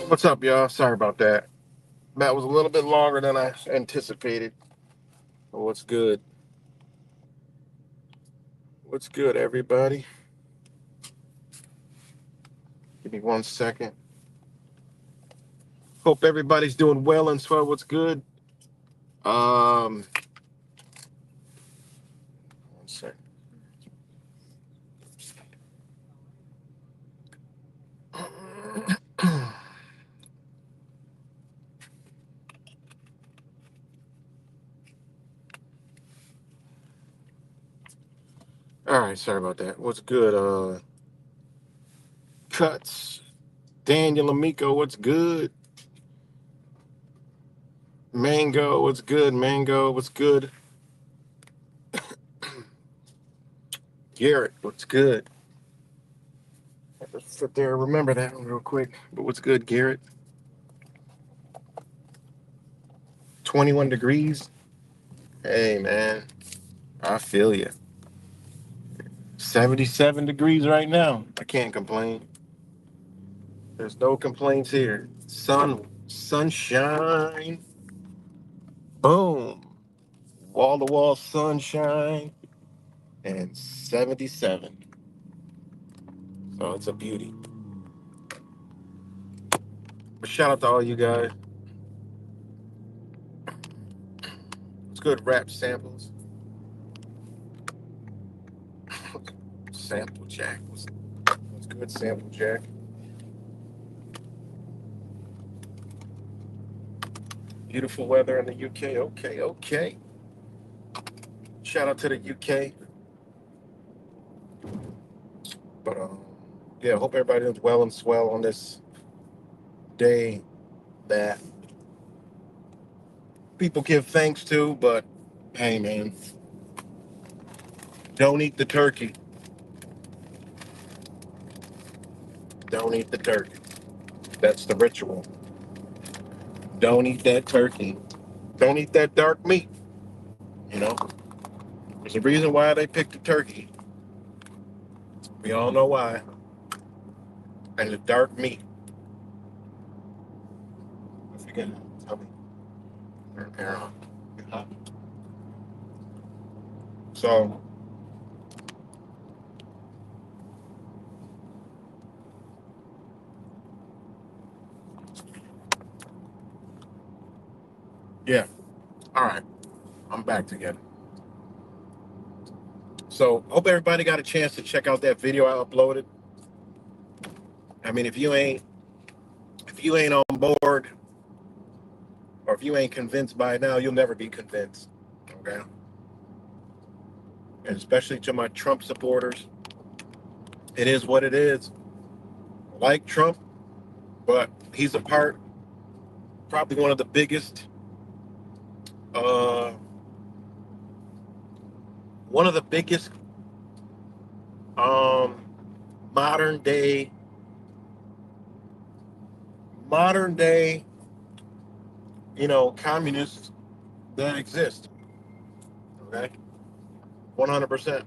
What's up, y'all? Sorry about that. That was a little bit longer than I anticipated. What's good? What's good, everybody? Give me 1 second. Hope everybody's doing well and swell. What's good? 1 second. All right, sorry about that. What's good? Cuts. Daniel Amico, what's good? Mango, what's good? Mango, what's good? Garrett, what's good? Let's sit there and remember that one real quick. But what's good, Garrett? 21 degrees. Hey, man, I feel you. 77 degrees right now. I can't complain. There's no complaints here. Sunshine. Boom. Wall to wall sunshine. And 77. So it's a beauty. But shout out to all you guys. It's good rap samples. Sample Jack. What's good, Sample Jack? Beautiful weather in the UK. Okay, okay. Shout out to the UK. But yeah, hope everybody does well and swell on this day that people give thanks to. But hey, man, don't eat the turkey. Don't eat the turkey. That's the ritual. Don't eat that turkey. Don't eat that dark meat. You know, there's a reason why they picked the turkey. We all know why. And the dark meat. If you can tell me. So, yeah. All right. I'm back together. So, hope everybody got a chance to check out that video I uploaded. I mean, if you ain't on board, or if you ain't convinced by now, you'll never be convinced. Okay. And especially to my Trump supporters, it is what it is. Like Trump, but he's a part, probably uh, one of the biggest um, modern day, modern day, communists that exist. Okay, 100%.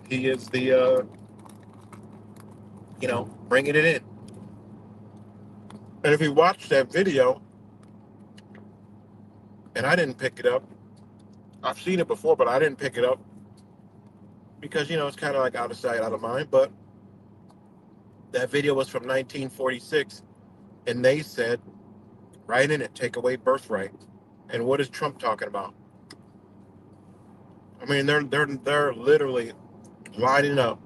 He is the bringing it in. And if you watch that video, and I didn't pick it up, I've seen it before, but I didn't pick it up because it's kind of like out of sight, out of mind. But that video was from 1946, and they said right in it, take away birthright. And what is Trump talking about? I mean, they're literally lining up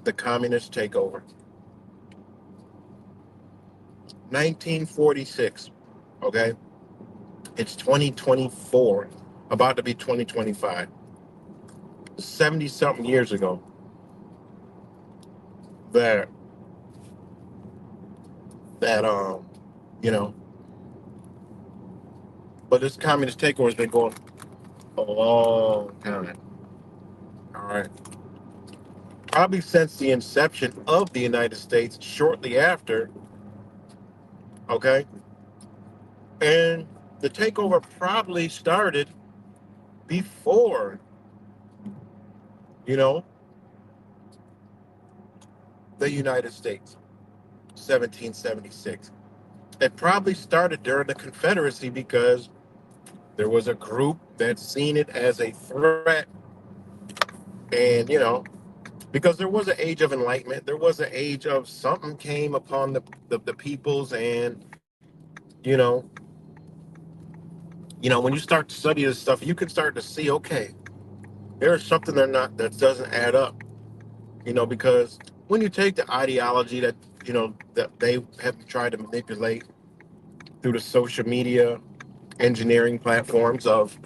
the communist takeover. 1946. Okay, it's 2024, about to be 2025. 70 something years ago, that that you know, but this communist takeover has been going a long time. All right, probably since the inception of the United States, shortly after. Okay, and the takeover probably started before, you know, the United States, 1776. It probably started during the Confederacy because there was a group that seen it as a threat, and because there was an age of enlightenment, there was an age of something came upon the peoples, and you know, when you start to study this stuff, you can start to see, okay, there's something that doesn't add up, because when you take the ideology that that they have tried to manipulate through the social media engineering platforms of,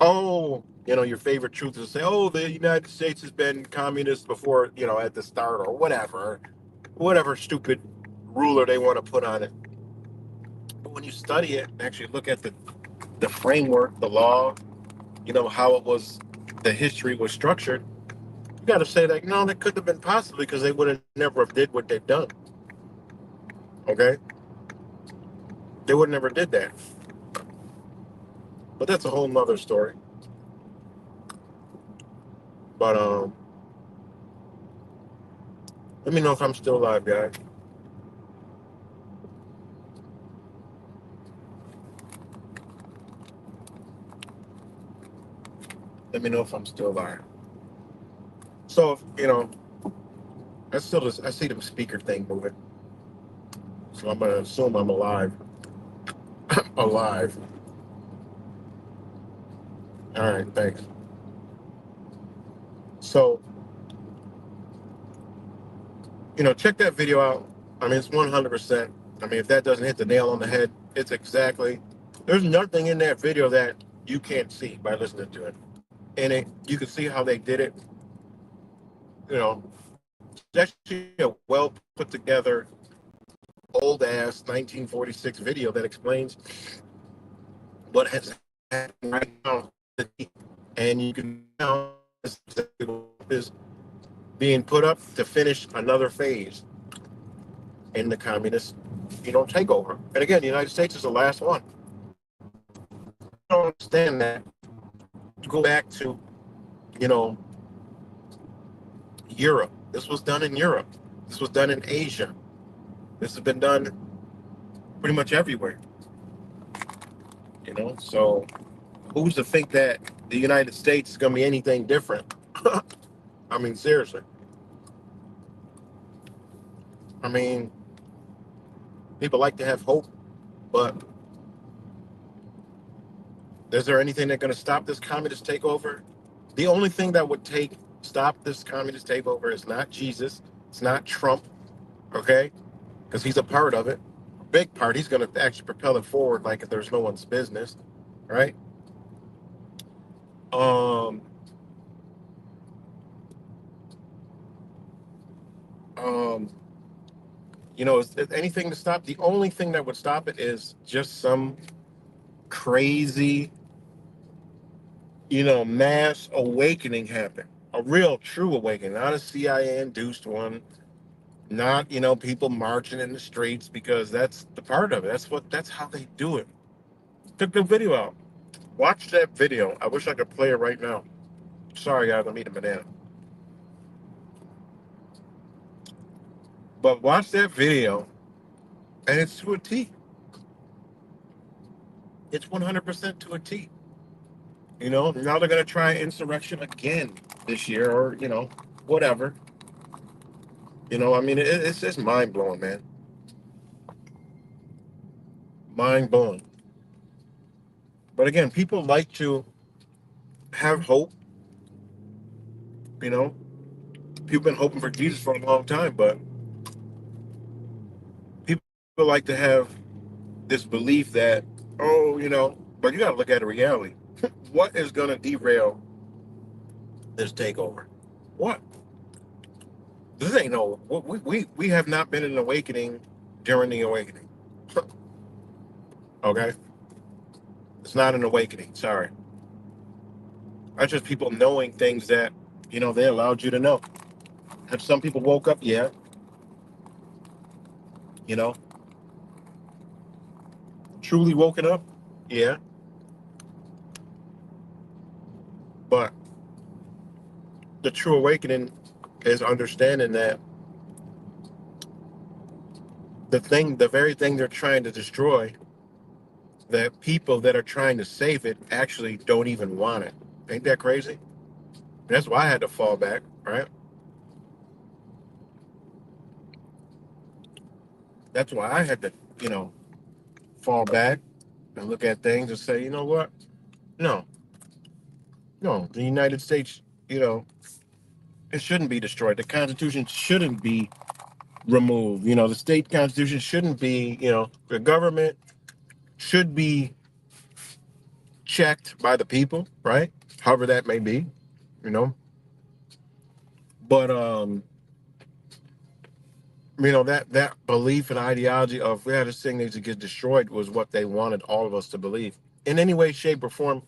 oh, your favorite truth is to say, oh, the United States has been communist before, at the start, or whatever stupid ruler they want to put on it. But when you study it and actually look at the framework, the law, how it was, the history was structured, you got to say that, no, that couldn't have been possibly, because they would have never have did what they've done. Okay? They would never did that. But that's a whole nother story. But let me know if I'm still alive, guys. Let me know if I'm still alive. So, I see the speaker thing moving. So I'm gonna assume I'm alive. Alive. All right, thanks. So, check that video out. I mean, it's 100%. I mean, if that doesn't hit the nail on the head, it's exactly. There's nothing in that video that you can't see by listening to it. And you can see how they did it. It's actually a well put together, old ass 1946 video that explains what has happened right now. And you can now is being put up to finish another phase in the communist, takeover. And again, the United States is the last one. I don't understand that. You go back to, you know, Europe. This was done in Europe. This was done in Asia. This has been done pretty much everywhere. So who's to think that the United States is going to be anything different? I mean, seriously. I mean, people like to have hope, but is there anything that's going to stop this communist takeover? The only thing that would stop this communist takeover is not Jesus. It's not Trump, okay? Because he's a part of it. A big part. He's going to actually propel it forward like if there's no one's business, right? Um, um, is anything to stop? The only thing that would stop it is just some crazy, mass awakening happen. A real, true awakening, not a CIA-induced one. Not, people marching in the streets, because that's the part of it. That's how they do it. Took the video out. Watch that video. I wish I could play it right now. Sorry, guys, I'm eating a banana. But watch that video, and it's to a T. It's 100% to a T. Now they're going to try insurrection again this year, or, whatever. I mean, it's just mind blowing, man. Mind blowing. But again, people like to have hope. You know, People been hoping for Jesus for a long time, but people like to have this belief that, oh, but you got to look at the reality. What is going to derail this takeover? What? This ain't no. We have not been in an awakening during the awakening. Okay, it's not an awakening. Sorry, that's just people knowing things that they allowed you to know. Have some people woke up? Yeah, you know, truly woken up? Yeah, but the true awakening is understanding that the very thing they're trying to destroy, the people that are trying to save it actually don't even want it. Ain't that crazy? That's why I had to fall back, right? That's why I had to, fall back and look at things and say, you know what? No, no, the United States, it shouldn't be destroyed. The Constitution shouldn't be removed. The state constitution shouldn't be, the government should be checked by the people, right? However that may be, you know. But that belief and ideology of this thing needs to get destroyed was what they wanted all of us to believe. In any way, shape, or form,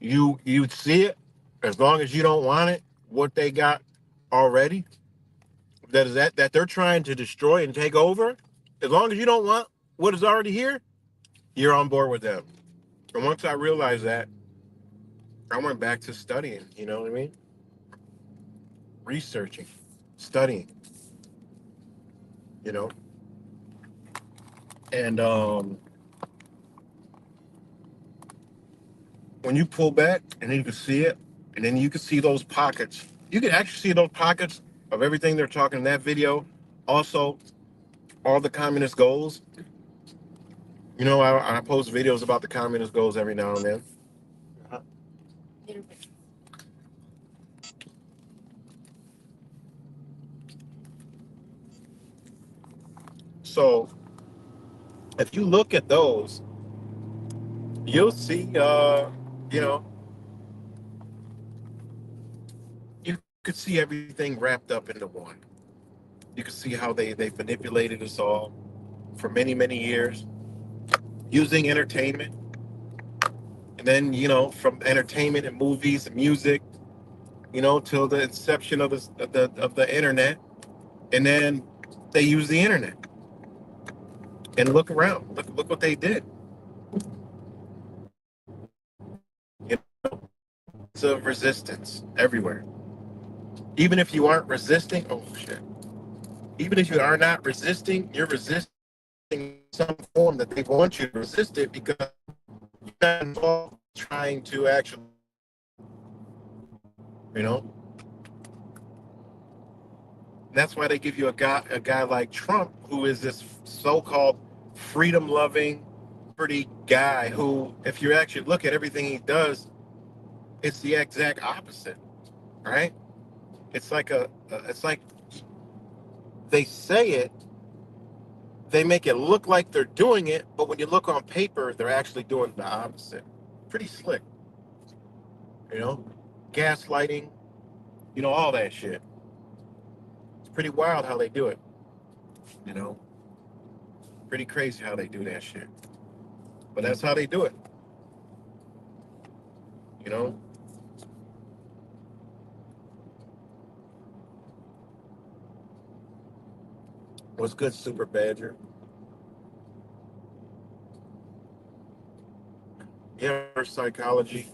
you'd see it as long as you don't want it, what they got already, that they're trying to destroy and take over, as long as you don't want what is already here, you're on board with them. And once I realized that, I went back to studying, you know what I mean? Researching, studying, you know? And when you pull back and then you can see it, and then you can see those pockets, you can actually see those pockets of everything they're talking in that video. Also, all the communist goals. I post videos about the communist goals every now and then. So if you look at those, you'll see, you know, you could see everything wrapped up into one. You can see how they manipulated us all for many, many years using entertainment. And then, from entertainment and movies and music, till the inception of the internet. And then they use the internet. And look around. Look what they did. It's of resistance everywhere. Even if you aren't resisting, oh shit. Even if you are not resisting, you're resisting some form that they want you to resist it because you're not involved trying to actually, you know. That's why they give you a guy like Trump, who is this so-called freedom-loving, pretty guy who, if you actually look at everything he does, it's the exact opposite, right? It's like they say it, they make it look like they're doing it, but when you look on paper, they're actually doing the opposite. Pretty slick, you know, gaslighting, all that shit. It's pretty wild how they do it, you know, pretty crazy how they do that shit. But that's how they do it, you know. What's good, Super Badger? Yeah, reverse psychology.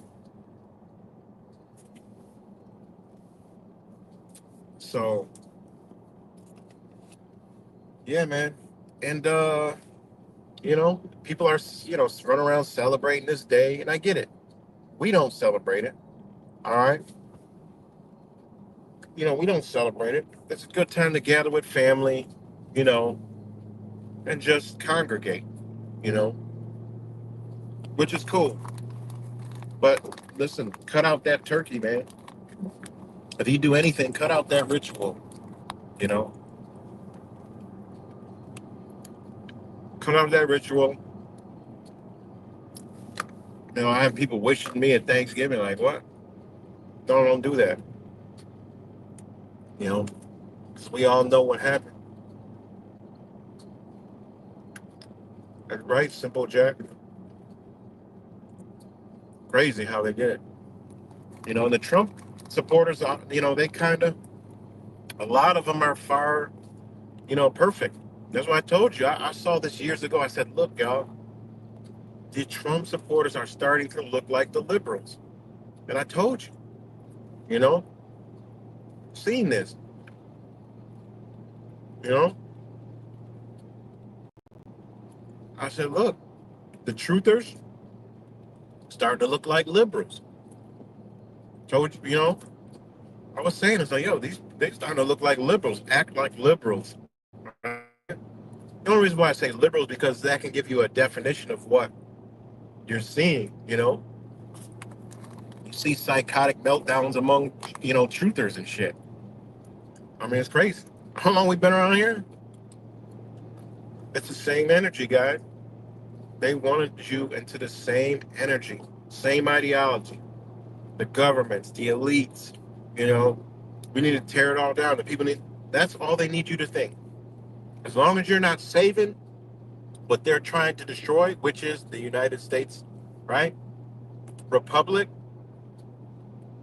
So yeah, man. And people are running around celebrating this day, and I get it. We don't celebrate it. All right. We don't celebrate it. It's a good time to gather with family, you know, and just congregate, you know, which is cool. But listen, cut out that turkey, man. If you do anything, cut out that ritual, you know, cut out that ritual. I have people wishing me at Thanksgiving, like, what? No, don't do that, you know, 'cause we all know what happened. Right? Simple Jack. Crazy how they did it. And the Trump supporters, they kind of, a lot of them are far, perfect. That's why I told you. I saw this years ago. I said, look, y'all, the Trump supporters are starting to look like the liberals. And I told you, you know, seeing this, you know, I said, look, the truthers starting to look like liberals. Told you, I was saying, it's like, yo, they starting to look like liberals, act like liberals. Right? The only reason why I say liberals because that can give you a definition of what you're seeing. You see psychotic meltdowns among, truthers and shit. I mean, it's crazy. How long we been around here? It's the same energy, guys. They wanted you into the same energy, same ideology. The governments, the elites, you know, we need to tear it all down. The people need, that's all they need you to think. As long as you're not saving what they're trying to destroy, which is the United States, right? Republic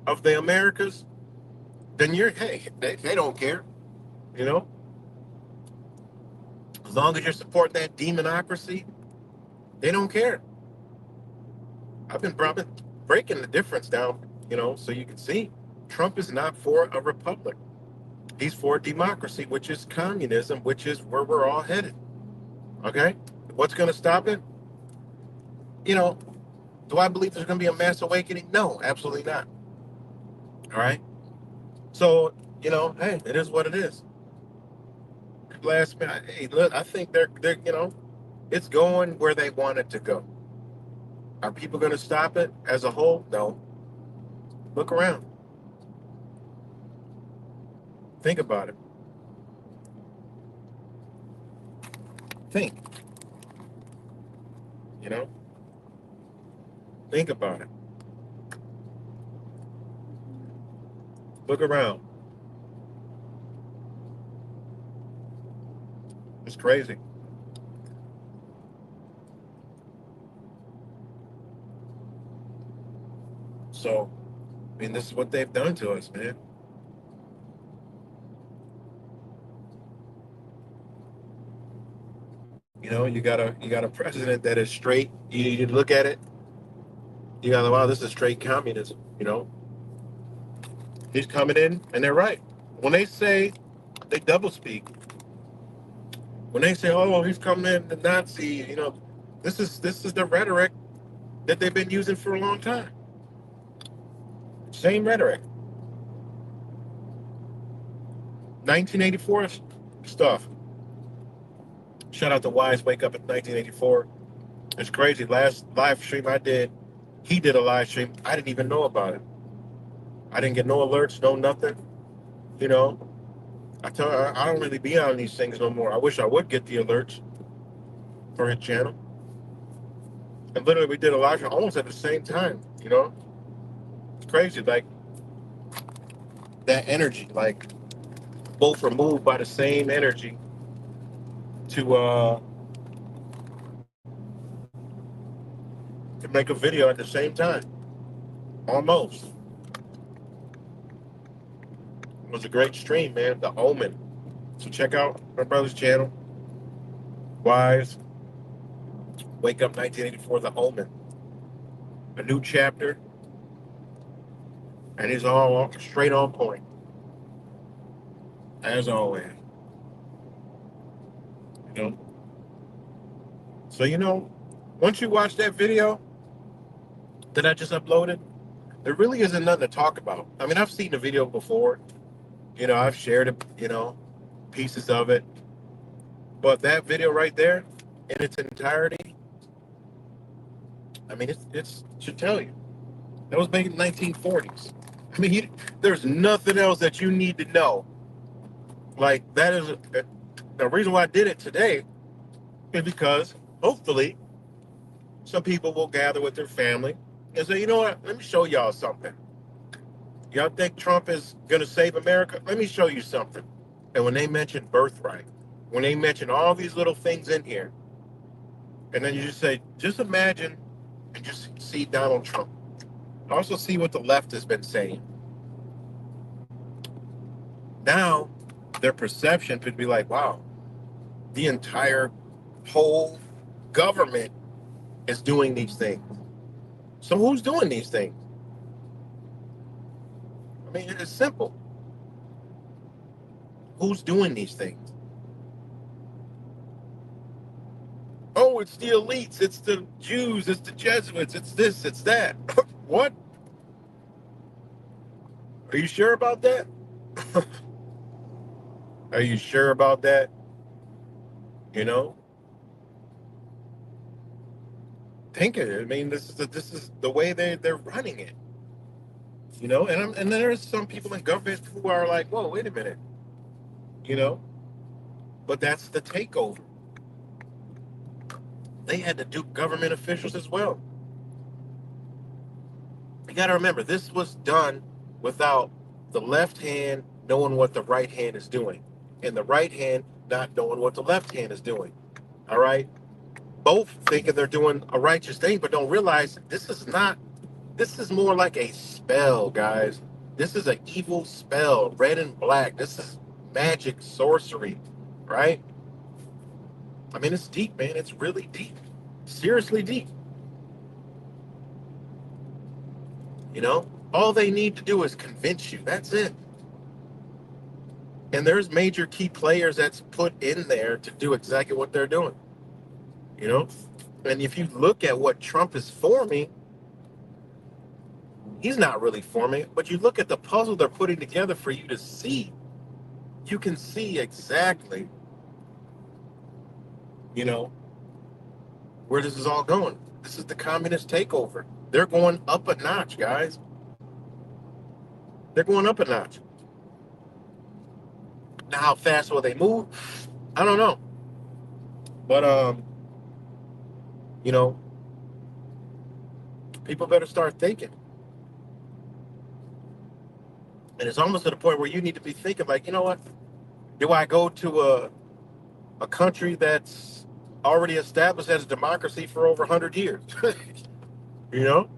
of the Americas, then hey, they don't care, you know? As long as you're supporting that demonocracy, they don't care. I've been breaking the difference down, so you can see Trump is not for a republic. He's for democracy, which is communism, which is where we're all headed. Okay? What's going to stop it? You know, do I believe there's going to be a mass awakening? No, absolutely not. All right? So, hey, it is what it is. Last minute, hey, look, I think they're, it's going where they want it to go. Are people going to stop it as a whole? No. Look around. Think about it. Think, you know? Think about it. Look around. It's crazy. So, I mean, this is what they've done to us, man. You got a president that is straight. You look at it, you got, wow, this is straight communism. He's coming in, and they're right. When they say they double speak, when they say, "Oh, he's coming in, the Nazi," this is the rhetoric that they've been using for a long time. Same rhetoric. 1984 stuff. Shout out to Wise Wake Up in 1984. It's crazy. Last live stream I did, he did a live stream. I didn't even know about it. I didn't get no alerts, no nothing. You know, I don't really be on these things no more. I wish I would get the alerts for his channel. And literally, we did a live stream almost at the same time. It's crazy. Like that energy, like both were moved by the same energy to make a video at the same time. Almost. It was a great stream, man. The Omen. So check out my brother's channel. Wise Wake Up 1984, The Omen. a new chapter, and he's all straight on point, as always. You know. So once you watch that video that I just uploaded, there really isn't nothing to talk about. I mean, I've seen the video before. I've shared it. Pieces of it. But that video right there, in its entirety, I mean, it's should tell you that was made in the 1940s. I mean, there's nothing else that you need to know. Like that is the reason why I did it today is because hopefully some people will gather with their family and say, you know what? Let me show y'all something. Y'all think Trump is gonna save America? Let me show you something. And when they mention birthright, when they mention all these little things in here, and then you just say, just imagine and just see Donald Trump. Also see what the left has been saying. Now, their perception could be like, wow, the entire whole government is doing these things. So who's doing these things? I mean, it's simple. Who's doing these things? Oh, it's the elites, it's the Jews, it's the Jesuits, it's this, it's that. What? Are you sure about that? Are you sure about that? Think of it. I mean, this is the way they're running it. And there's some people in government who are like, whoa, wait a minute. You know, but that's the takeover. They had to do government officials as well. You got to remember, this was done without the left hand knowing what the right hand is doing, and the right hand not knowing what the left hand is doing. All right? Both thinking they're doing a righteous thing, but don't realize this is not, this is more like a spell, guys. This is an evil spell, red and black. This is magic sorcery, right? I mean, it's deep, man. It's really deep. Seriously deep. All they need to do is convince you. That's it. And there's major key players that's put in there to do exactly what they're doing. And if you look at what Trump is forming, he's not really forming it, but you look at the puzzle they're putting together for you to see. You can see exactly, where this is all going. This is the communist takeover. They're going up a notch, guys. They're going up a notch. Now, how fast will they move? I don't know. But, people better start thinking. And it's almost to the point where you need to be thinking like, you know what? Do I go to a country that's already established as a democracy for over 100 years? you know?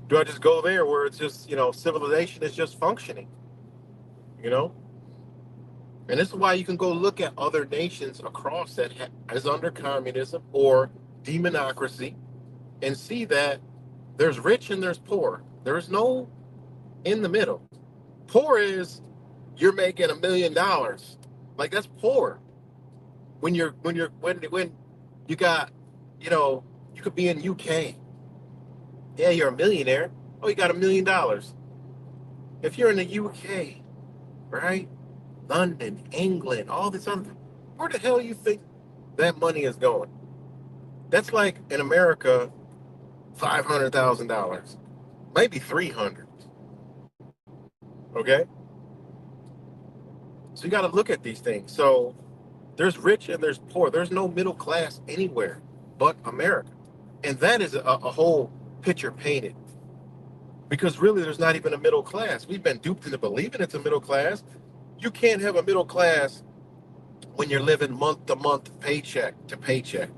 Do I just go there where it's just, civilization is just functioning? And this is why you can go look at other nations across that is under communism or demonocracy and see that there's rich and there's poor. There's no in the middle. Poor is you're making $1 million. Like that's poor. When you got, you could be in UK. Yeah, you're a millionaire. Oh, you got $1 million. If you're in the UK, right? London, England, all this other, where the hell you think that money is going? That's like in America, $500,000, maybe 300. Okay, so you got to look at these things. So there's rich and there's poor. There's no middle class anywhere but America, and that is a whole picture painted. Because really, there's not even a middle class. We've been duped into believing it's a middle class. You can't have a middle class when you're living month to month, paycheck to paycheck.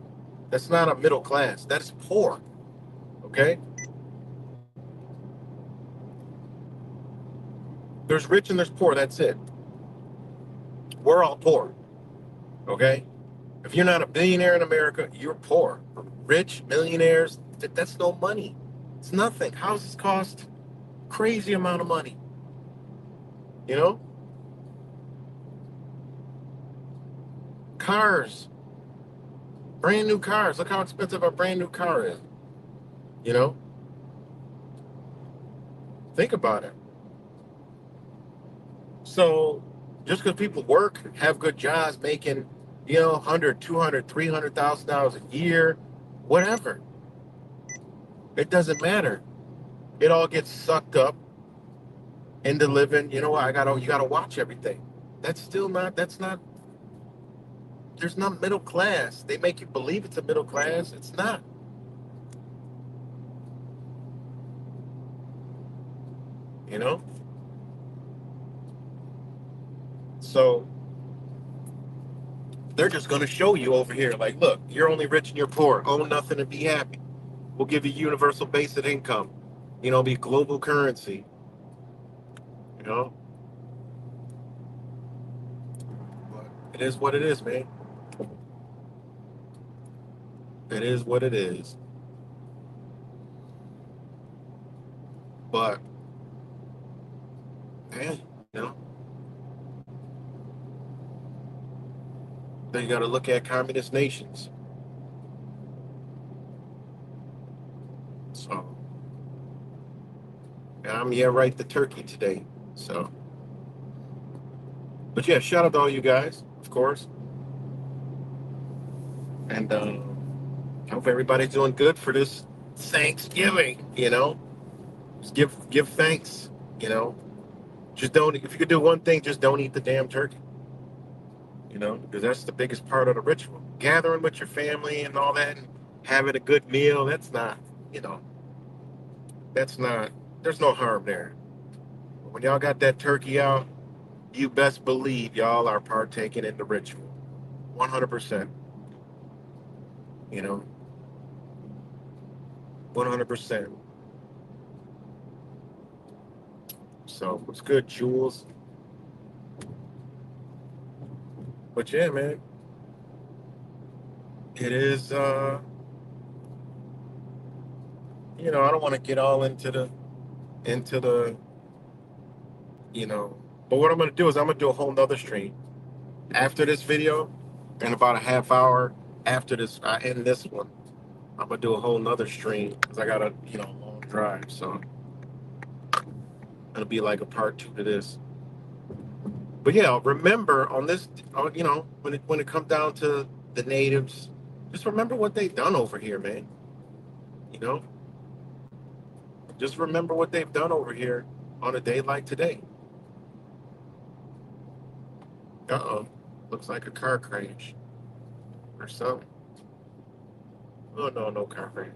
That's not a middle class. That's poor. Okay? There's rich and there's poor. That's it. We're all poor. Okay? If you're not a billionaire in America, you're poor. Rich millionaires, that's no money. It's nothing. Houses cost crazy amount of money. You know, cars, brand new cars. Look how expensive a brand new car is. You know, think about it. So just because people work, have good jobs, making, 100, 200, $300,000 a year, whatever, it doesn't matter. It all gets sucked up into living. You know what? You gotta watch everything. That's not. There's not middle class. They make you believe it's a middle class. It's not. You know. So they're just gonna show you over here, like, look, you're only rich and you're poor. Own nothing and be happy. We'll give you universal basic income. Be global currency. You know. But it is what it is, man. It is what it is. But man, you know, then you got to look at communist nations. So, I'm right, the turkey today. So, but yeah, shout out to all you guys, of course, and I hope everybody's doing good for this Thanksgiving. Just give thanks. You know, just don't. If you could do one thing, just don't eat the damn turkey. Because that's the biggest part of the ritual. Gathering with your family and all that, and having a good meal. That's not. You know, that's not. There's no harm there. When y'all got that turkey out, you best believe y'all are partaking in the ritual. 100%. You know, 100%. So it's good, Jules. But yeah, man, it is. I don't want to get all into the. You know, but what I'm gonna do is I'm gonna do a whole nother stream after this video, in about a half hour after this. I end this one. I'm gonna do a whole nother stream because I got a long drive, so it'll be like a part two to this. But yeah, remember on this, when it comes down to the natives, just remember what they've done over here, man. You know, just remember what they've done over here on a day like today. Uh-oh, looks like a car crash or something. Oh no, no car crash.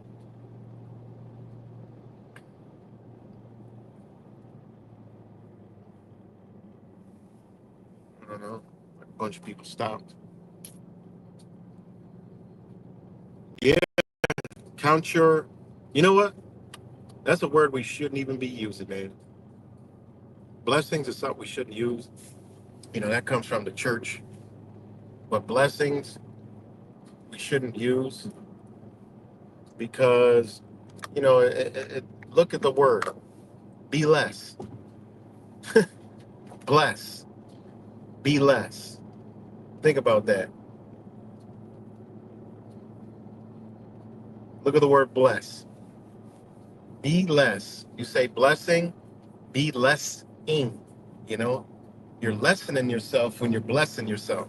I don't know. A bunch of people stopped. Yeah, count your. You know what? That's a word we shouldn't even be using, man. Blessings is something we shouldn't use. That comes from the church. But blessings we shouldn't use because, look at the word. Be less. Bless. Be less. Think about that. Look at the word bless. Be less. You say blessing, be less in. You know, you're lessening yourself when you're blessing yourself.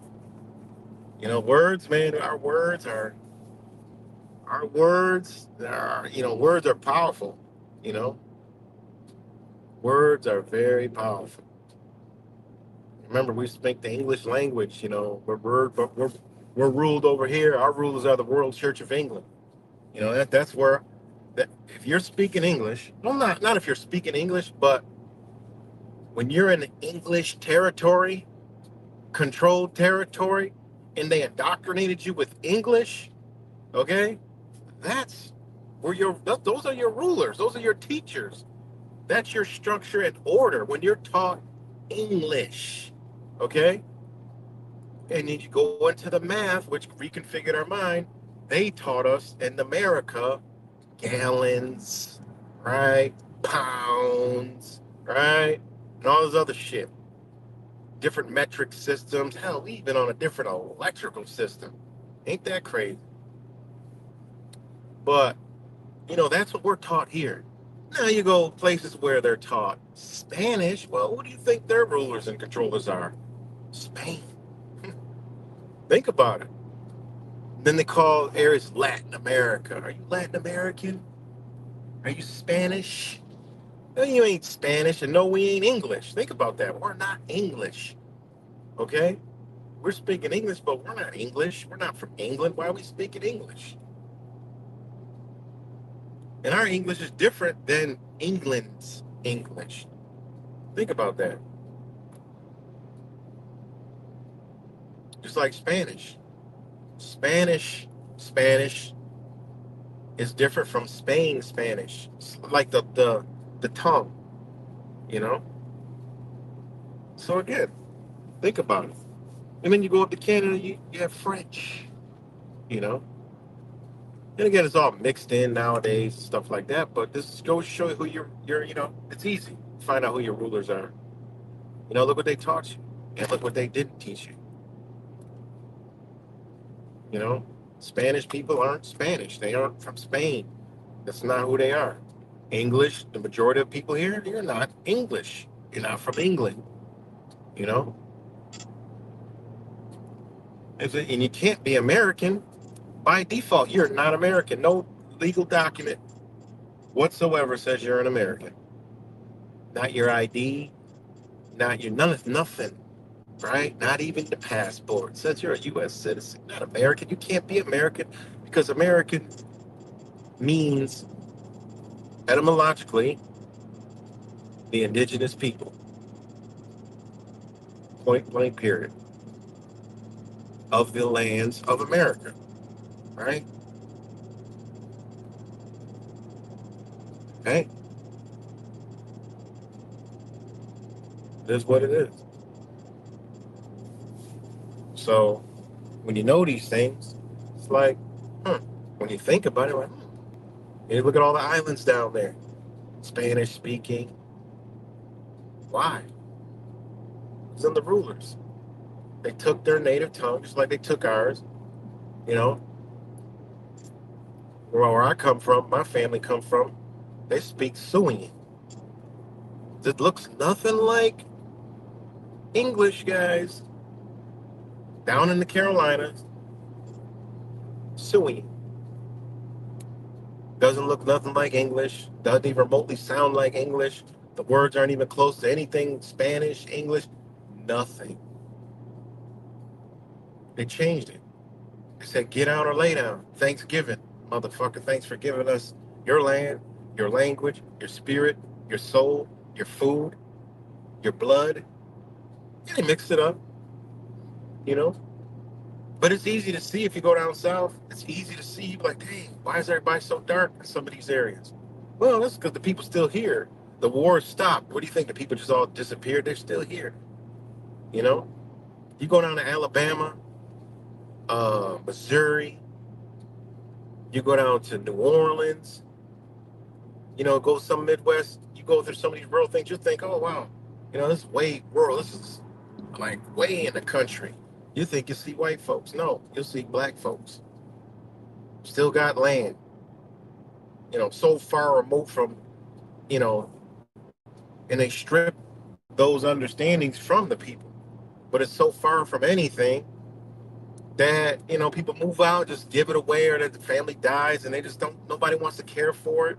Words, man, words are powerful. You know, words are very powerful. Remember, we speak the English language. We're ruled over here. Our rulers are the World Church of England. That's where that if you're speaking English, well, not if you're speaking English, but when you're in English territory, controlled territory, and they indoctrinated you with English, okay, that's those are your rulers, those are your teachers. That's your structure and order when you're taught English, okay? And then you go into the math, which reconfigured our mind. They taught us in America gallons, right? Pounds, right? And all this other shit. Different metric systems. Hell, we even on a different electrical system. Ain't that crazy? But, that's what we're taught here. Now you go places where they're taught Spanish. Well, what do you think their rulers and controllers are? Spain. Think about it. Then they call areas Latin America. Are you Latin American? Are you Spanish? No, you ain't Spanish, and no, we ain't English. Think about that. We're not English, okay? We're speaking English, but we're not English. We're not from England. Why are we speaking English? And our English is different than England's English. Think about that. Just like Spanish. Spanish is different from Spain Spanish. It's like the tongue, you know? So again, think about it. And then you go up to Canada, you have French, you know? And again, it's all mixed in nowadays, stuff like that. But this goes to show you who it's easy to find out who your rulers are. Look what they taught you, and look what they didn't teach you. You know, Spanish people aren't Spanish. They aren't from Spain. That's not who they are. English, the majority of people here, you're not English. You're not from England, you know? And you can't be American by default. You're not American. No legal document whatsoever says you're an American. Not your ID, not your nothing, right? Not even the passport says you're a U.S. citizen, not American. You can't be American because American means etymologically the indigenous people. Point blank period. Of the lands of America, right? Okay? It is what it is. So when you know these things, it's like, when you think about it, like, you look at all the islands down there, Spanish speaking. Why? It's in the rulers. They took their native tongue, just like they took ours. You know, where I come from, my family come from, they speak Siouan. It looks nothing like English, guys. Down in the Carolinas, Siouan. Doesn't look nothing like English. Doesn't even remotely sound like English. The words aren't even close to anything Spanish, English, nothing. They changed it. They said, get out or lay down. Thanksgiving. Motherfucker, thanks for giving us your land, your language, your spirit, your soul, your food, your blood. Yeah, they mixed it up, you know? But it's easy to see if you go down south. It's easy to see, like, dang, why is everybody so dark in some of these areas? Well, that's because the people still here. The war stopped. What do you think? The people just all disappeared? They're still here, you know? You go down to Alabama, Missouri, you go down to New Orleans, go some Midwest, you go through some of these rural things, you think, oh, wow, this is way rural. This is like way in the country. You think you see white folks. No, you'll see black folks. Still got land, so far removed from, you know, and they strip those understandings from the people. But it's so far from anything that, people move out, just give it away, or that the family dies and they just don't, nobody wants to care for it.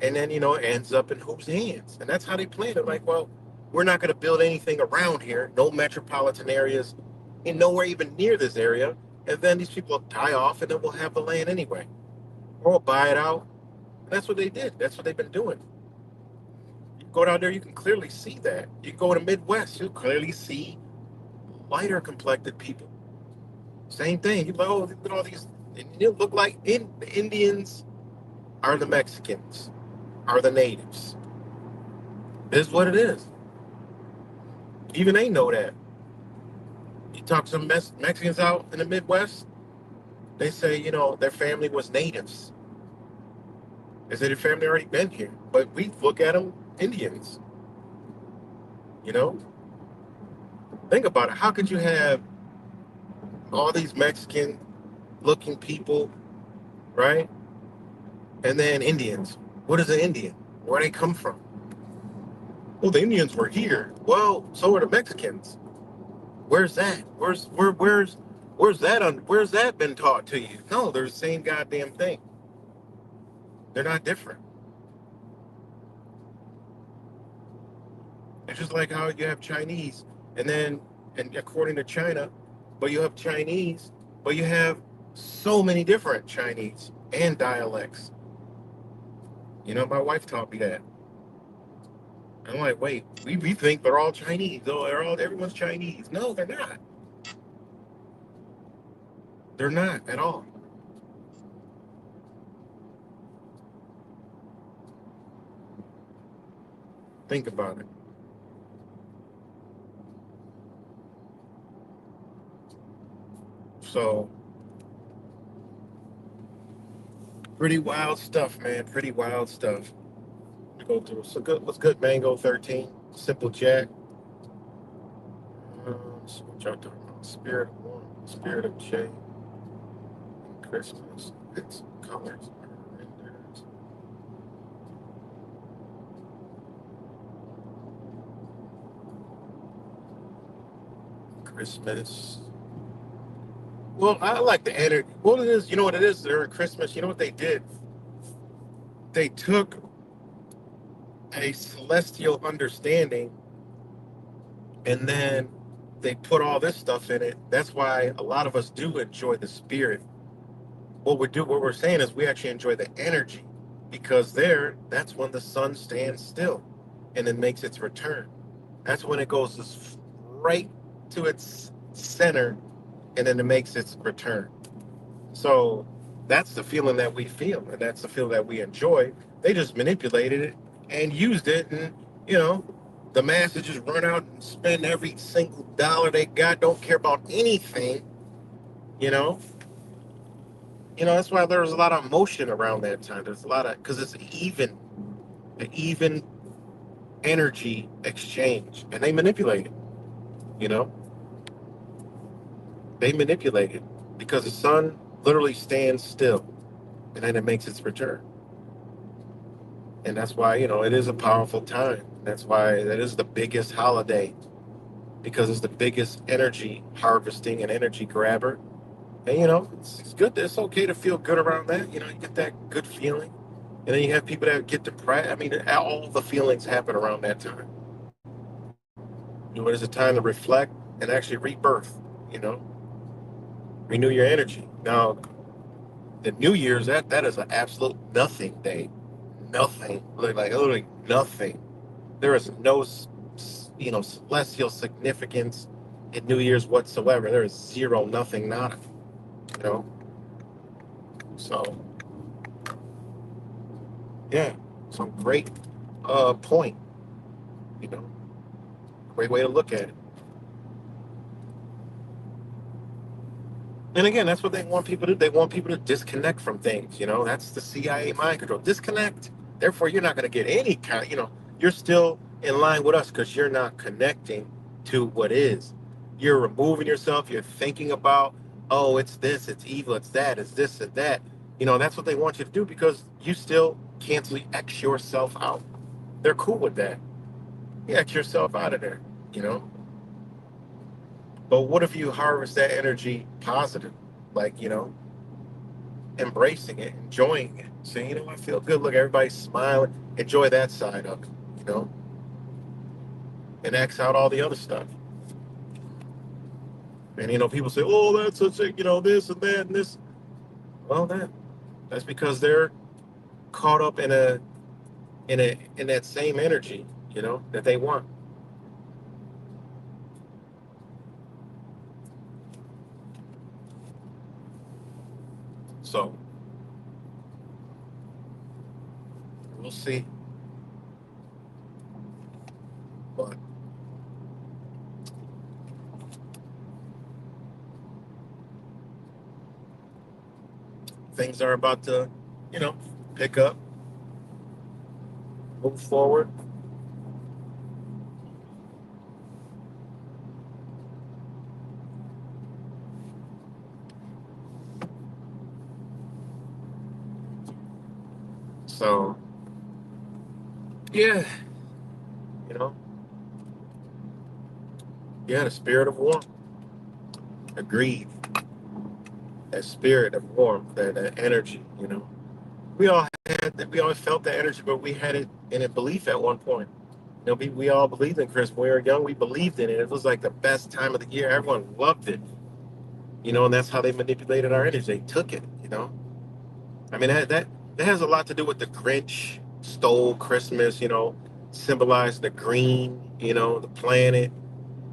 And then, it ends up in whose hands? And that's how they plan it. Like, well, we're not going to build anything around here, no metropolitan areas, and nowhere even near this area. And then these people die off and then we'll have the land anyway. Or we'll buy it out. And that's what they did. That's what they've been doing. You go down there, you can clearly see that. You go to the Midwest, you'll clearly see lighter complected people. Same thing. You're like, oh, look at all these. And you look like the Indians are the Mexicans, are the natives. It is what it is. Even they know that. You talk to some Mexicans out in the Midwest, they say, their family was natives. They say their family already been here. But we look at them Indians, you know? Think about it. How could you have all these Mexican looking people, right? And then Indians. What is an Indian? Where they come from? Well, the Indians were here. Well, so are the Mexicans. Where's that? Where's that been taught to you? No, they're the same goddamn thing. They're not different. It's just like how you have Chinese, and then, and according to China, but you have Chinese, but you have so many different Chinese and dialects. My wife taught me that. I'm like, wait, we think they're all Chinese. Oh, everyone's Chinese. No, they're not. They're not at all. Think about it. So, pretty wild stuff, man. Pretty wild stuff to go through. So good. What's good, Mango 13? Simple Jack. So what y'all talking about? Spirit of One, Spirit of J, Christmas. Its colors are renders. Christmas. Well, I like the energy. Well, it is. You know what it is? During Christmas, you know what they did? They took a celestial understanding and then they put all this stuff in it. That's why a lot of us do enjoy the spirit. What we're saying is we actually enjoy the energy because that's when the sun stands still and then makes its return. That's when it goes right to its center and then it makes its return. So that's the feeling that we feel, and that's the feeling that we enjoy. They just manipulated it and used it, and you know, the masses just run out and spend every single dollar they got, don't care about anything, you know. That's why there was a lot of emotion around that time. There's a lot of because it's an even energy exchange, and they manipulate it. You know, they manipulate it because the sun literally stands still, and then it makes its return. And that's why, it is a powerful time. That's why that is the biggest holiday because it's the biggest energy harvesting and energy grabber. And, it's good. It's okay to feel good around that. You get that good feeling. And then you have people that get depressed. I mean, all the feelings happen around that time. It is a time to reflect and actually rebirth, you know, renew your energy. Now, the New Year's, that is an absolute nothing day. Nothing. Like literally nothing. There is no, celestial significance in New Year's whatsoever. There is zero, nothing, nada. You know. So yeah, some great point. You know, great way to look at it. And again, that's what they want people to do. They want people to disconnect from things. That's the CIA mind control. Disconnect. Therefore, you're not going to get any kind. You're still in line with us because you're not connecting to what is. You're removing yourself. You're thinking about, oh, it's this, it's evil, it's that, it's this, and that. That's what they want you to do because you still cancel X yourself out. They're cool with that. You X yourself out of there. You know. But what if you harvest that energy positive, like embracing it, enjoying it. Saying, I feel good. Look, everybody's smiling. Enjoy that side of it, you know, and X out all the other stuff. And people say, oh, that's such a, this and that and this. Well, that's because they're caught up in that same energy, that they want. So we'll see. But things are about to, you know, pick up, move forward. So yeah, you know, yeah, the spirit of warmth. Agreed. That spirit of warmth, that energy, you know. We all had that. We always felt that energy, but we had it in a belief at one point. You know, we all believed in Christmas. When we were young, we believed in it. It was like the best time of the year. Everyone loved it, you know, and that's how they manipulated our energy. They took it, you know. I mean, that has a lot to do with the Grinch stole Christmas, you know, symbolized the green, you know, the planet.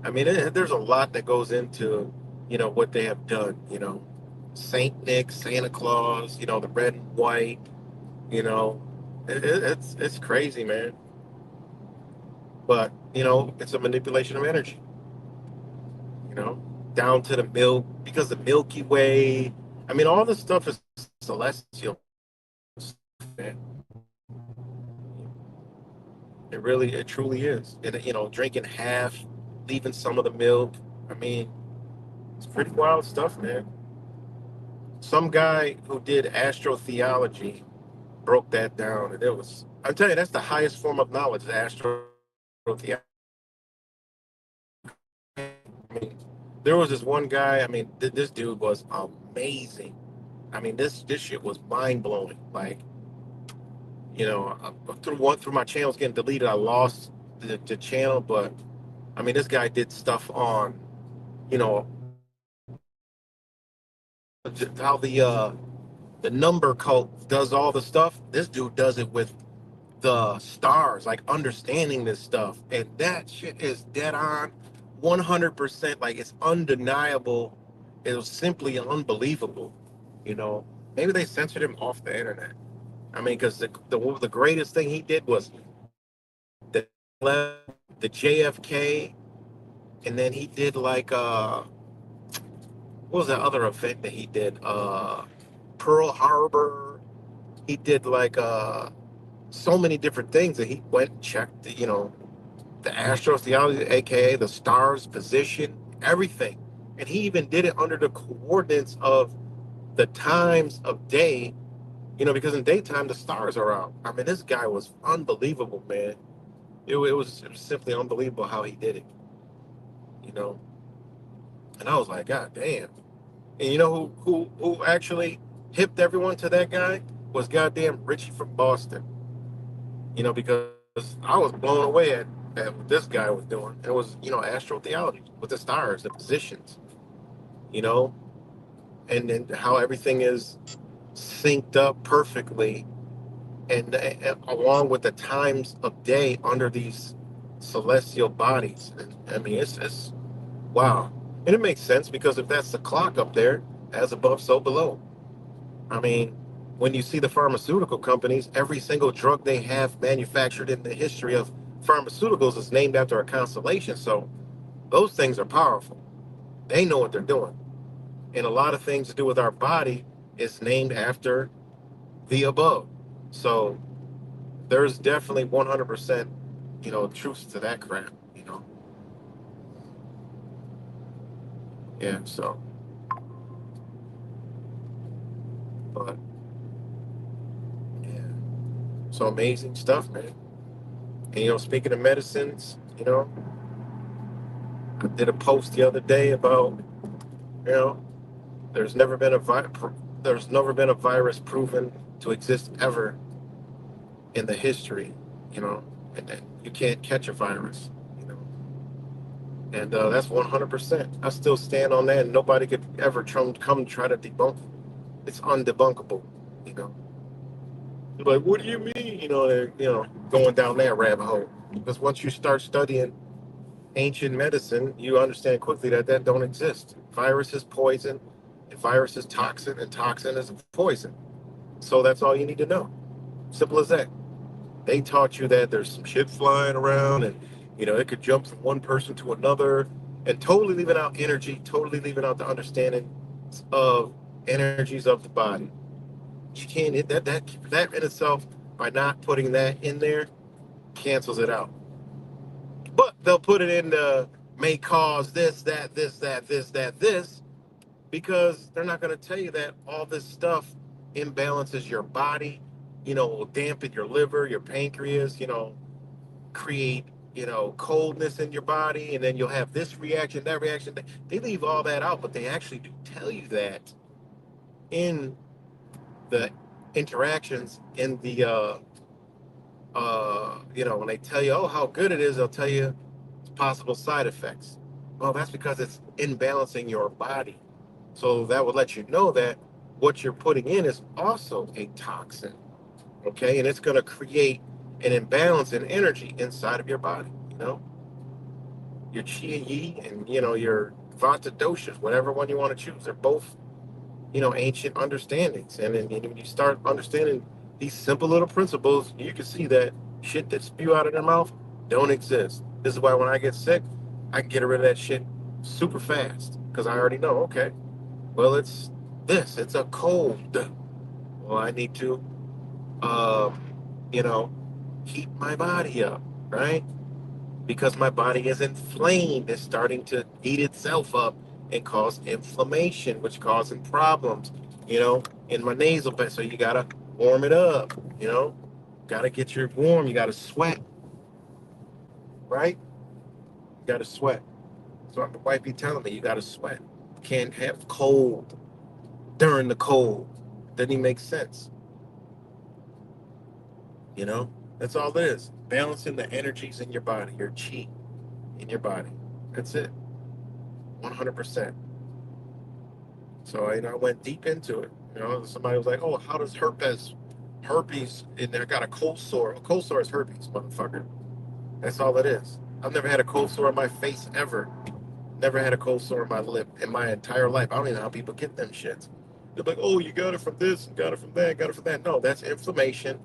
I mean, there's a lot that goes into, you know, what they have done, you know. Saint Nick, Santa Claus, you know, the red and white, you know. It's crazy, man. But, you know, it's a manipulation of energy, you know, down to the milk, because the Milky Way, I mean, all this stuff is celestial, man. It truly is. And, you know, drinking half, leaving some of the milk. I mean, it's pretty wild stuff, man. Some guy who did astrotheology broke that down, and it was, I'm telling you, that's the highest form of knowledge, astrotheology. I mean, there was this one guy, I mean, this dude was amazing. I mean, this shit was mind blowing. Like, you know, through my channels getting deleted, I lost the channel, but I mean, this guy did stuff on, you know, how the number cult does all the stuff. This dude does it with the stars, like understanding this stuff, and that shit is dead on, 100%. Like, it's undeniable. It was simply unbelievable. You know, maybe they censored him off the internet. I mean, because the greatest thing he did was the the JFK, and then he did like what was that other event that he did? Pearl Harbor. He did like so many different things that he went and checked. You know, the astrotheology, aka the stars' position, everything, and he even did it under the coordinates of the times of day. You know, because in daytime the stars are out. I mean, this guy was unbelievable, man. It was simply unbelievable how he did it. You know, and I was like, God damn. And you know who actually hipped everyone to that guy was goddamn Richie from Boston. You know, because I was blown away at what this guy was doing. And it was, you know, astrotheology with the stars, the positions, you know, and then how everything is synced up perfectly, and along with the times of day under these celestial bodies. And, I mean, it's wow. And it makes sense, because if that's the clock up there, as above, so below. I mean, when you see the pharmaceutical companies, every single drug they have manufactured in the history of pharmaceuticals is named after a constellation. So those things are powerful. They know what they're doing. And a lot of things to do with our body is named after the above. So there's definitely 100%, you know, truth to that crap, you know. Yeah, so, but, yeah. So amazing stuff, man. And, you know, speaking of medicines, you know, I did a post the other day about, you know, there's never been a there's never been a virus proven to exist ever in the history, you know, and you can't catch a virus, you know, and that's 100%. I still stand on that, and nobody could ever come try to debunk it. It's undebunkable, you know. You're like, what do you mean? Going down that rabbit hole, because once you start studying ancient medicine, you understand quickly that that don't exist. Virus is poison, and virus is toxin, and toxin is poison. So that's all you need to know. Simple as that. They taught you that there's some shit flying around, and you know it could jump from one person to another, and totally leaving out energy, totally leaving out the understanding of energies of the body. You can't hit that in itself, by not putting that in there, cancels it out. But they'll put it in the may cause this, that, this, that, this, that, this, because they're not going to tell you that all this stuff imbalances your body, will dampen your liver, your pancreas, create, coldness in your body, and then you'll have this reaction, that reaction. They leave all that out, but they actually do tell you that in the interactions, in the when they tell you, oh, how good it is, they'll tell you possible side effects. Well, that's because it's imbalancing your body. So that would let you know that what you're putting in is also a toxin. Okay. And it's going to create an imbalance in energy inside of your body. Your chi yi and, your vata doshas, whatever one you want to choose. They're both, ancient understandings. And then when you start understanding these simple little principles, you can see that shit that spew out of their mouth don't exist. This is why when I get sick, I can get rid of that shit super fast because I already know, okay, well, it's this, it's a cold. Well, I need to, uh, you know, heat my body up, right? Because my body is inflamed. It's starting to heat itself up and cause inflammation, which causing problems, in my nasal passage. So you gotta warm it up, gotta get your warm. You gotta sweat, right? You gotta sweat. So my wife be telling me you gotta sweat. Can't have cold during the cold. Doesn't even make sense, you know? That's all it is. Balancing the energies in your body, your chi in your body. That's it. 100%. So I went deep into it. Somebody was like, "Oh, how does herpes in there got a cold sore? A cold sore is herpes, motherfucker. That's all it is. I've never had a cold sore on my face ever. Never had a cold sore on my lip in my entire life. I don't even know how people get them shits. They're like, oh, you got it from this, and got it from that, got it from that. No, that's inflammation.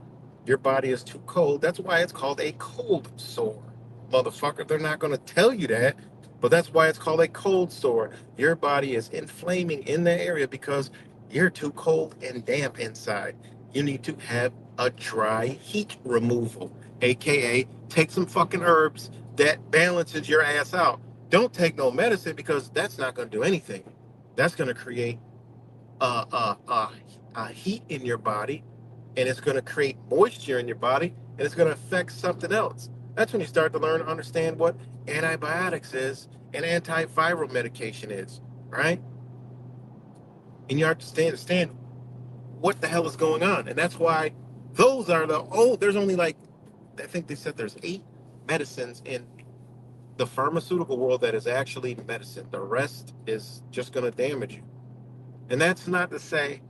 Your body is too cold. That's why it's called a cold sore, motherfucker. They're not going to tell you that, but that's why it's called a cold sore. Your body is inflaming in that area because you're too cold and damp inside. You need to have a dry heat removal, aka take some fucking herbs that balances your ass out. Don't take no medicine because that's not going to do anything. That's going to create a heat in your body, and it's going to create moisture in your body, and it's going to affect something else. That's when you start to learn to understand what antibiotics is and antiviral medication is, right? And you understand what the hell is going on. And that's why those are there's only like, I think they said there's 8 medicines in the pharmaceutical world that is actually medicine. The rest is just going to damage you. And that's not to say,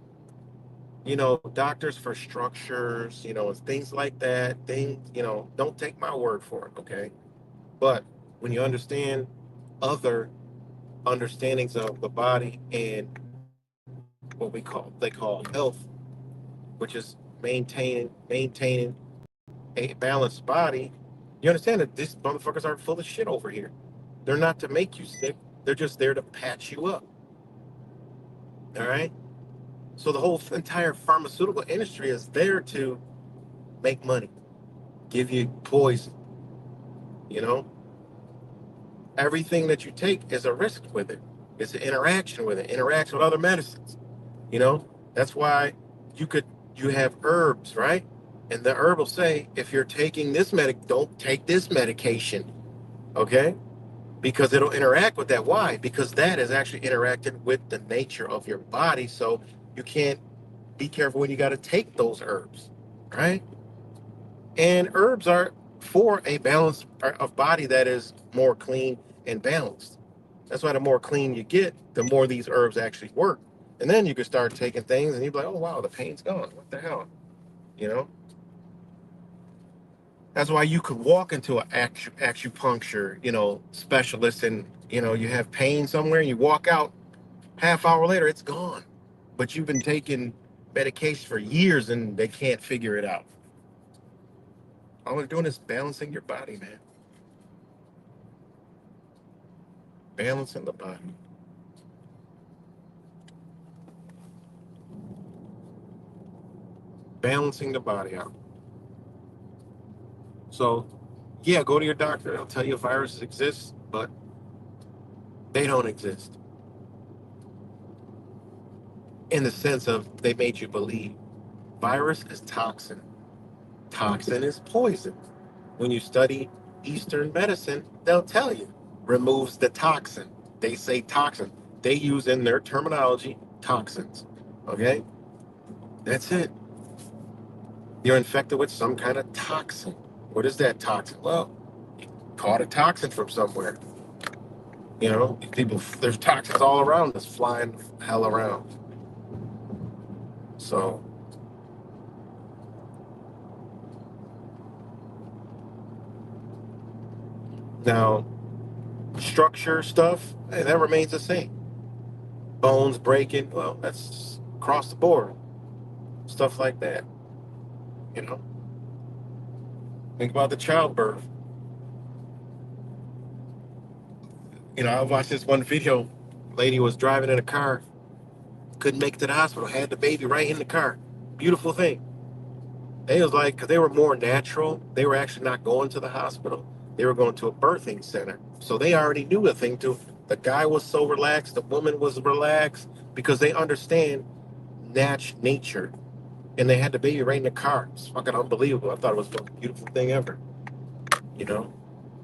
doctors for structures, things like that. Things, don't take my word for it, okay? But when you understand other understandings of the body and what they call health, which is maintaining a balanced body, you understand that these motherfuckers aren't full of shit over here. They're not to make you sick. They're just there to patch you up. All right. So the whole entire pharmaceutical industry is there to make money, give you poison. You know, everything that you take is a risk with it. It's an interaction with it, interaction with other medicines. You know, that's why you could you have herbs, right? And the herb will say, if you're taking this don't take this medication, okay? Because it'll interact with that. Why? Because that is actually interacting with the nature of your body. So you can't be careful when you got to take those herbs, right? And herbs are for a balance of body that is more clean and balanced. That's why the more clean you get, the more these herbs actually work. And then you can start taking things and you're like, oh, wow, the pain's gone. What the hell? You know? That's why you could walk into an acupuncture, specialist, and, you have pain somewhere and you walk out, half hour later, it's gone. But you've been taking medication for years and they can't figure it out. All they're doing is balancing your body, man. Balancing the body. balancing the body out. So, yeah, go to your doctor. They'll tell you viruses exist, but they don't exist in the sense of they made you believe. Virus is toxin. Toxin is poison. When you study Eastern medicine, they'll tell you removes the toxin. They say toxin. They use in their terminology toxins. Okay? That's it. You're infected with some kind of toxin. What is that toxin? Well, you caught a toxin from somewhere. You know, people, there's toxins all around us flying hell around. So, now, structure stuff, hey, that remains the same. Bones breaking, well, that's across the board. Stuff like that. You know, think about the childbirth. You know, I watched this one video. Lady was driving in a car, couldn't make it to the hospital, had the baby right in the car. Beautiful thing. They was like, because they were more natural, they were actually not going to the hospital. They were going to a birthing center. So they already knew a thing too. The guy was so relaxed, the woman was relaxed because they understand nature. And they had the baby right in the car. It's fucking unbelievable. I thought it was the most beautiful thing ever, you know?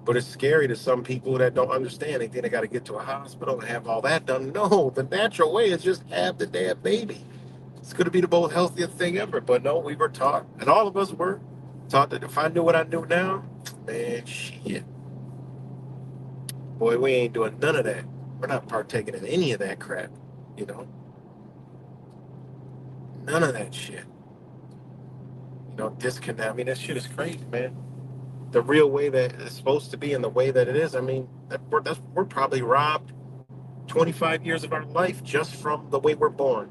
But it's scary to some people that don't understand. They think they got to get to a hospital and have all that done. No, the natural way is just have the damn baby. It's going to be the most healthiest thing ever. But no, we were taught, and all of us were taught that if I knew what I knew now, man, shit. Boy, we ain't doing none of that. We're not partaking in any of that crap, you know? None of that shit. You know, disconnect. I mean, that shit is crazy, man. The real way that it's supposed to be and the way that it is, I mean, we're probably robbed 25 years of our life just from the way we're born.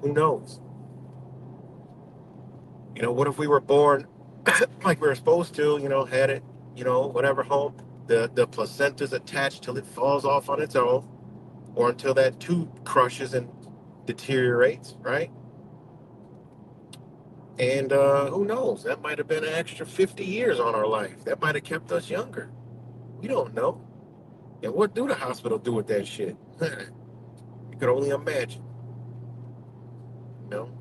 Who knows? You know, what if we were born like we were supposed to, you know, had it, you know, whatever home, the placenta's attached till it falls off on its own, or until that tube crushes and deteriorates, right? And who knows? That might have been an extra 50 years on our life. That might have kept us younger. We don't know. And what do the hospital do with that shit? You could only imagine. You know,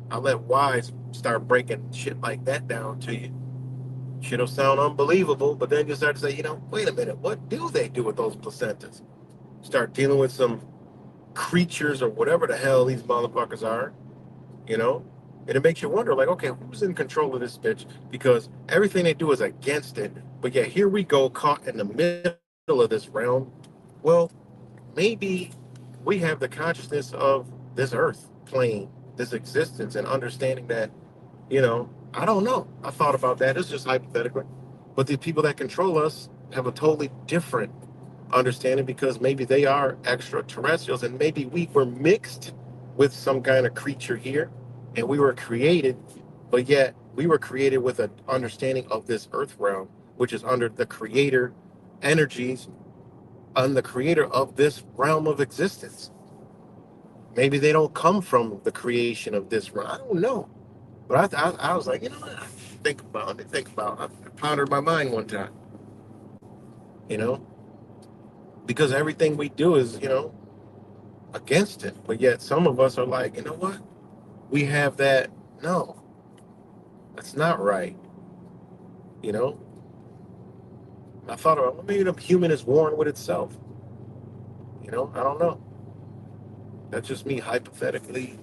I'll let Wise start breaking shit like that down to you. Shit'll sound unbelievable, but then you start to say, you know, wait a minute, what do they do with those placentas? Start dealing with some creatures or whatever the hell these motherfuckers are, you know? And it makes you wonder, like, okay, who's in control of this bitch? Because everything they do is against it. But yeah, here we go, caught in the middle of this realm. Well, maybe we have the consciousness of this earth plane, this existence, and understanding that, you know, I don't know. I thought about that. It's just hypothetical. But the people that control us have a totally different understanding because maybe they are extraterrestrials and maybe we were mixed with some kind of creature here and we were created, but yet we were created with an understanding of this earth realm, which is under the creator energies and the creator of this realm of existence. Maybe they don't come from the creation of this realm. I don't know. But I was like, you know what? Think about it. I pondered my mind one time, you know, because everything we do is, you know, against it. But yet some of us are like, you know what? We have that. No, that's not right. You know, I thought about well, maybe the human is warring with itself. You know, I don't know. That's just me hypothetically,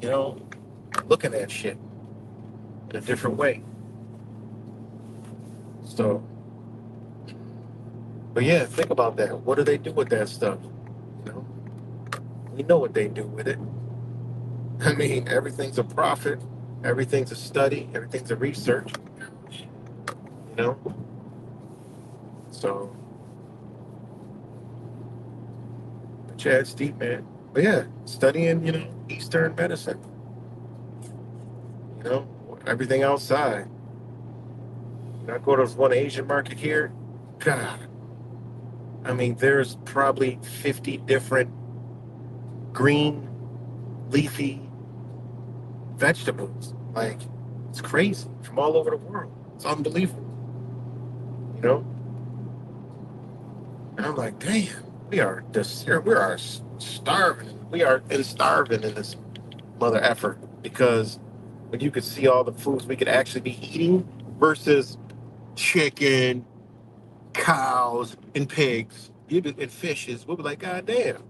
you know, looking at shit in a different way. So, but yeah, think about that. What do they do with that stuff? You know, we know what they do with it. I mean, everything's a profit, everything's a study, everything's a research, you know? So, but yeah, it's deep, man. But yeah, studying, you know, Eastern medicine, you know, everything outside. You know, I go to one Asian market here, God, I mean, there's probably 50 different green, leafy vegetables. Like, it's crazy from all over the world. It's unbelievable, you know. And I'm like, damn, we are starving. We are starving in this mother effort because when you could see all the foods we could actually be eating versus chicken, cows, and pigs, and fishes, we'll be like, God damn,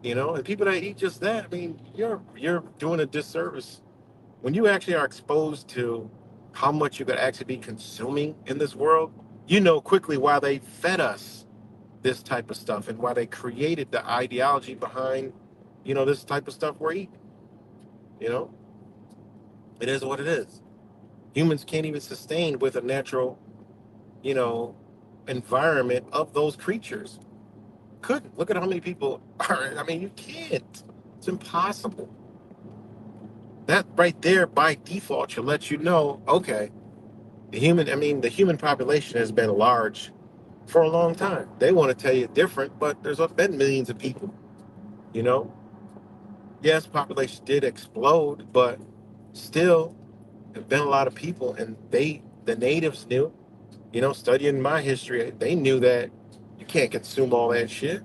you know. And people that eat just that, I mean, you're doing a disservice when you actually are exposed to how much you could actually be consuming in this world. You know quickly why they fed us this type of stuff and why they created the ideology behind, this type of stuff we're eating. You know, it is what it is. Humans can't even sustain with a natural, you know, environment of those creatures. Couldn't. Look at how many people are. I mean, you can't. It's impossible. That right there by default should let you know, okay, the human population has been large for a long time. They want to tell you different, but there's been millions of people, you know? Yes, population did explode, but still, there's been a lot of people, and the natives knew, studying my history, they knew that you can't consume all that shit.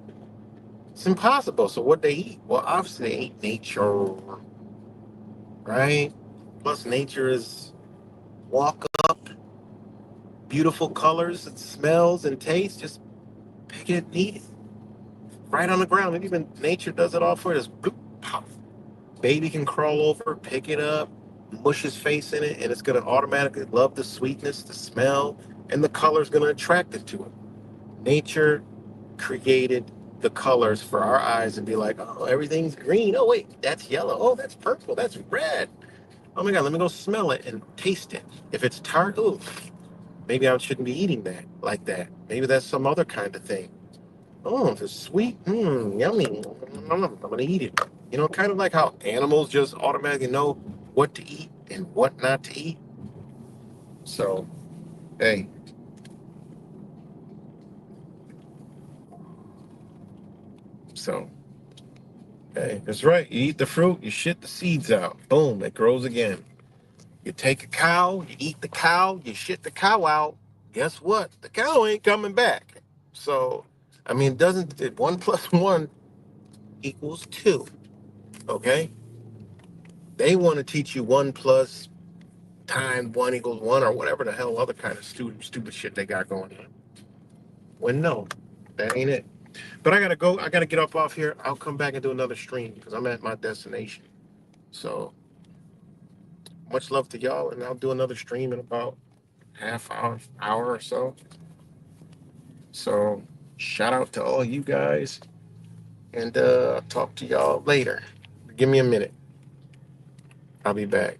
It's impossible. So what they eat? Well, obviously they eat nature, right? Plus, nature is walk up, beautiful colors and smells and taste. Just pick it and eat it right on the ground. And even nature does it all for us. Bloop, pop. Baby can crawl over, pick it up, mush his face in it, and it's going to automatically love the sweetness, the smell, and the color's going to attract it to it. Nature created the colors for our eyes and be like, oh, everything's green. Oh, wait, that's yellow. Oh, that's purple. That's red. Oh my God, let me go smell it and taste it. If it's tart, ooh, maybe I shouldn't be eating that like that. Maybe that's some other kind of thing. Oh, if it's sweet, yummy. I'm gonna eat it. Kind of like how animals just automatically know what to eat and what not to eat. So, hey, so hey, that's right. You eat the fruit, you shit the seeds out. Boom, it grows again. You take a cow, you eat the cow, you shit the cow out. Guess what? The cow ain't coming back. So, I mean, doesn't it 1 plus 1 equals 2? Okay? They want to teach you 1 plus 1 equals 1 or whatever the hell other kind of stupid shit they got going on. When no, that ain't it. But I gotta go. I gotta get up off here. I'll come back and do another stream because I'm at my destination. So much love to y'all, and I'll do another stream in about half hour or so. So shout out to all you guys, and talk to y'all later. Give me a minute. I'll be back.